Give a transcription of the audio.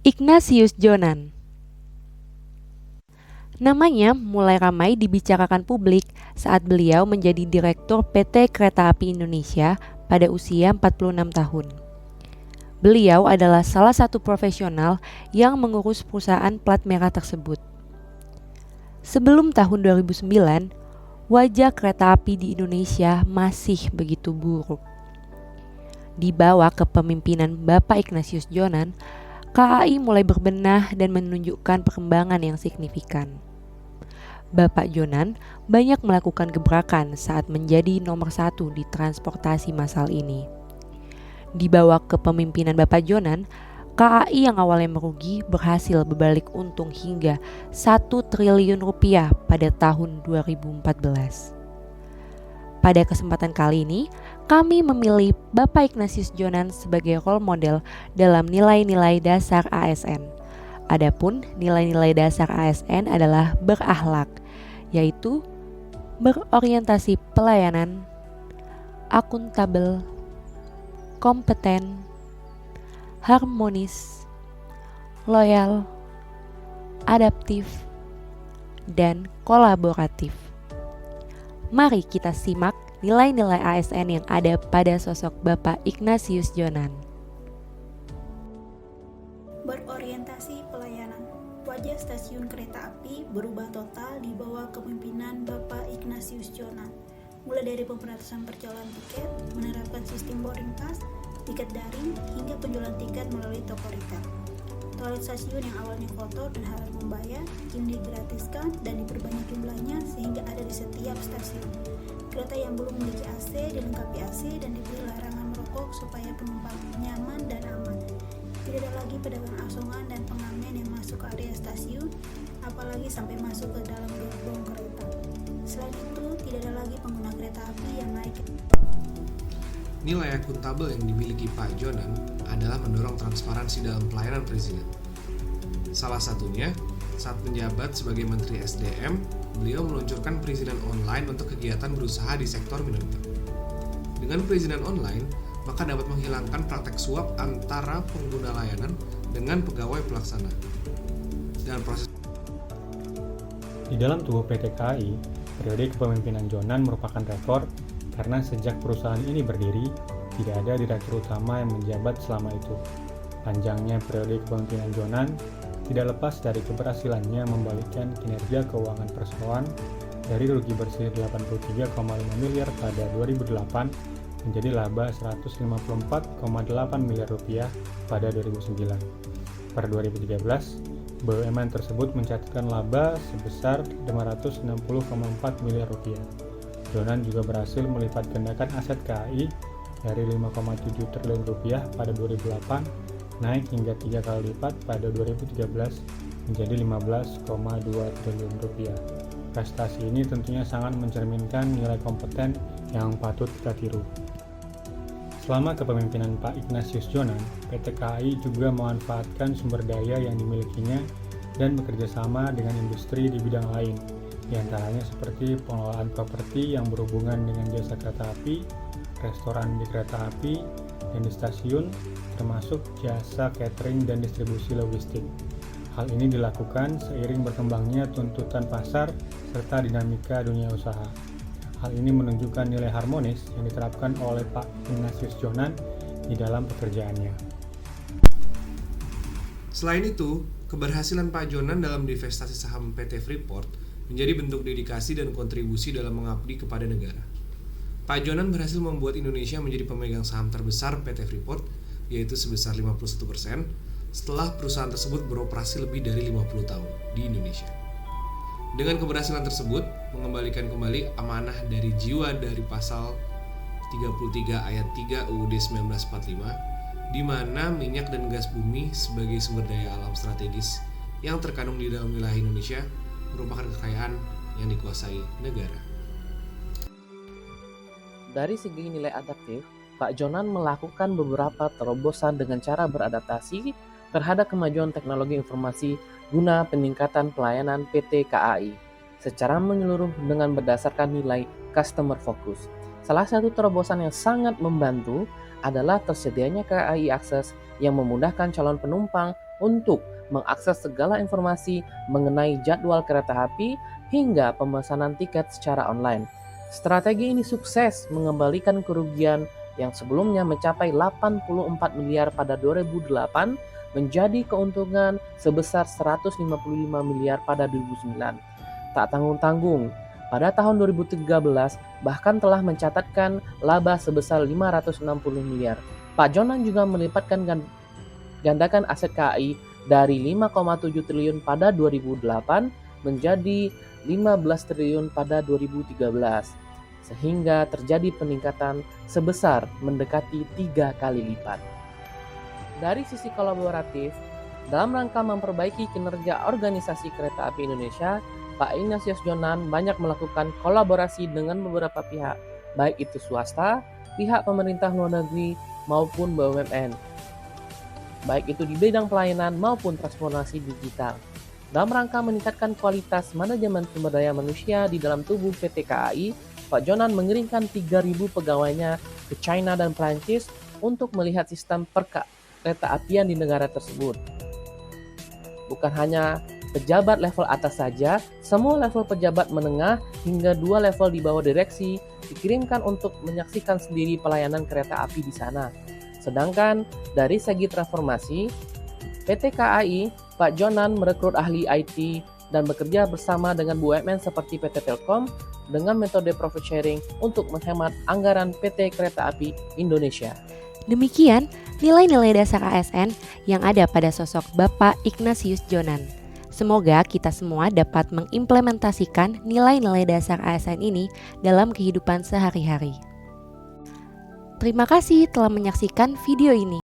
Ignatius Jonan. Namanya mulai ramai dibicarakan publik saat beliau menjadi Direktur PT Kereta Api Indonesia pada usia 46 tahun. Beliau adalah salah satu profesional yang mengurus perusahaan plat merah tersebut. Sebelum tahun 2009, wajah kereta api di Indonesia masih begitu buruk. Di bawah kepemimpinan Bapak Ignatius Jonan, KAI mulai berbenah dan menunjukkan perkembangan yang signifikan. Bapak Jonan banyak melakukan gebrakan saat menjadi nomor 1 di transportasi massal ini. Di bawah kepemimpinan Bapak Jonan, KAI yang awalnya merugi berhasil berbalik untung hingga 1 triliun rupiah pada tahun 2014. Pada kesempatan kali ini, kami memilih Bapak Ignatius Jonan sebagai role model dalam nilai-nilai dasar ASN. Adapun nilai-nilai dasar ASN adalah berakhlak, yaitu berorientasi pelayanan, akuntabel, kompeten, harmonis, loyal, adaptif, dan kolaboratif. Mari kita simak nilai-nilai ASN yang ada pada sosok Bapak Ignatius Jonan. Berorientasi pelayanan. Wajah stasiun kereta api berubah total di bawah kepemimpinan Bapak Ignatius Jonan. Mulai dari pemberatasan perjalanan tiket, menerapkan sistem boarding pass, tiket daring, hingga penjualan tiket melalui toko retail. Toilet stasiun yang awalnya kotor dan harus membayar, kini digratiskan dan diperbanyak jumlahnya sehingga ada di setiap stasiun. Kereta yang belum memiliki AC dilengkapi AC dan diberi larangan merokok supaya penumpang nyaman dan aman. Tidak ada lagi pedagang asongan dan pengamen yang masuk ke area stasiun, apalagi sampai masuk ke dalam gerbong kereta. Selain itu, tidak ada lagi pengguna kereta api yang naik. Nilai akuntabel yang dimiliki Pak Jonan adalah mendorong transparansi dalam pelayanan Presiden. Salah satunya, saat menjabat sebagai Menteri SDM, beliau meluncurkan perizinan online untuk kegiatan berusaha di sektor mineral. Dengan perizinan online, maka dapat menghilangkan praktek suap antara pengguna layanan dengan pegawai pelaksana. Dalam proses Di dalam tubuh PT KAI, periode kepemimpinan Jonan merupakan rekor karena sejak perusahaan ini berdiri, tidak ada direktur utama yang menjabat selama itu. Panjangnya periode kepemimpinan Jonan tidak lepas dari keberhasilannya membalikkan kinerja keuangan perseroan dari rugi bersih 83,5 miliar pada 2008 menjadi laba 154,8 miliar rupiah pada 2009. Per 2013, BUMN tersebut mencatatkan laba sebesar 560,4 miliar rupiah. Jonan juga berhasil melipat gandakan aset KAI dari 5,7 triliun rupiah pada 2008 naik hingga 3 kali lipat pada 2013 menjadi 15,2 triliun rupiah. Prestasi ini tentunya sangat mencerminkan nilai kompeten yang patut kita tiru. Selama kepemimpinan Pak Ignatius Jonan, PT KAI juga memanfaatkan sumber daya yang dimilikinya dan bekerja sama dengan industri di bidang lain, diantaranya seperti pengelolaan properti yang berhubungan dengan jasa kereta api, restoran di kereta api, dan di stasiun, termasuk jasa catering dan distribusi logistik. Hal ini dilakukan seiring berkembangnya tuntutan pasar serta dinamika dunia usaha. Hal ini menunjukkan nilai harmonis yang diterapkan oleh Pak Ignatius Jonan di dalam pekerjaannya. Selain itu, keberhasilan Pak Jonan dalam divestasi saham PT Freeport menjadi bentuk dedikasi dan kontribusi dalam mengabdi kepada negara. Pak Jonan berhasil membuat Indonesia menjadi pemegang saham terbesar PT Freeport, yaitu sebesar 51%, setelah perusahaan tersebut beroperasi lebih dari 50 tahun di Indonesia. Dengan keberhasilan tersebut, mengembalikan kembali amanah dari jiwa dari pasal 33 ayat 3 UUD 1945, di mana minyak dan gas bumi sebagai sumber daya alam strategis yang terkandung di dalam wilayah Indonesia merupakan kekayaan yang dikuasai negara. Dari segi nilai adaptif, Pak Jonan melakukan beberapa terobosan dengan cara beradaptasi terhadap kemajuan teknologi informasi guna peningkatan pelayanan PT KAI secara menyeluruh dengan berdasarkan nilai customer focus. Salah satu terobosan yang sangat membantu adalah tersedianya KAI Akses yang memudahkan calon penumpang untuk mengakses segala informasi mengenai jadwal kereta api hingga pemesanan tiket secara online. Strategi ini sukses mengembalikan kerugian yang sebelumnya mencapai 84 miliar pada 2008 menjadi keuntungan sebesar 155 miliar pada 2009. Tak tanggung-tanggung, pada tahun 2013 bahkan telah mencatatkan laba sebesar 560 miliar. Pak Jonan juga melipatkan gandakan aset KAI dari 5,7 triliun pada 2008 menjadi 15 triliun pada 2013, sehingga terjadi peningkatan sebesar mendekati 3 kali lipat. Dari sisi kolaboratif, dalam rangka memperbaiki kinerja organisasi Kereta Api Indonesia, Pak Ignatius Jonan banyak melakukan kolaborasi dengan beberapa pihak, baik itu swasta, pihak pemerintah luar negeri, maupun BUMN, baik itu di bidang pelayanan maupun transformasi digital. Dalam rangka meningkatkan kualitas manajemen sumber daya manusia di dalam tubuh PT KAI, Pak Jonan mengirimkan 3.000 pegawainya ke China dan Prancis untuk melihat sistem kereta apian di negara tersebut. Bukan hanya pejabat level atas saja, semua level pejabat menengah hingga 2 level di bawah direksi dikirimkan untuk menyaksikan sendiri pelayanan kereta api di sana. Sedangkan dari segi transformasi, PT KAI, Pak Jonan merekrut ahli IT dan bekerja bersama dengan BUMN seperti PT Telkom dengan metode profit sharing untuk menghemat anggaran PT Kereta Api Indonesia. Demikian nilai-nilai dasar ASN yang ada pada sosok Bapak Ignatius Jonan. Semoga kita semua dapat mengimplementasikan nilai-nilai dasar ASN ini dalam kehidupan sehari-hari. Terima kasih telah menyaksikan video ini.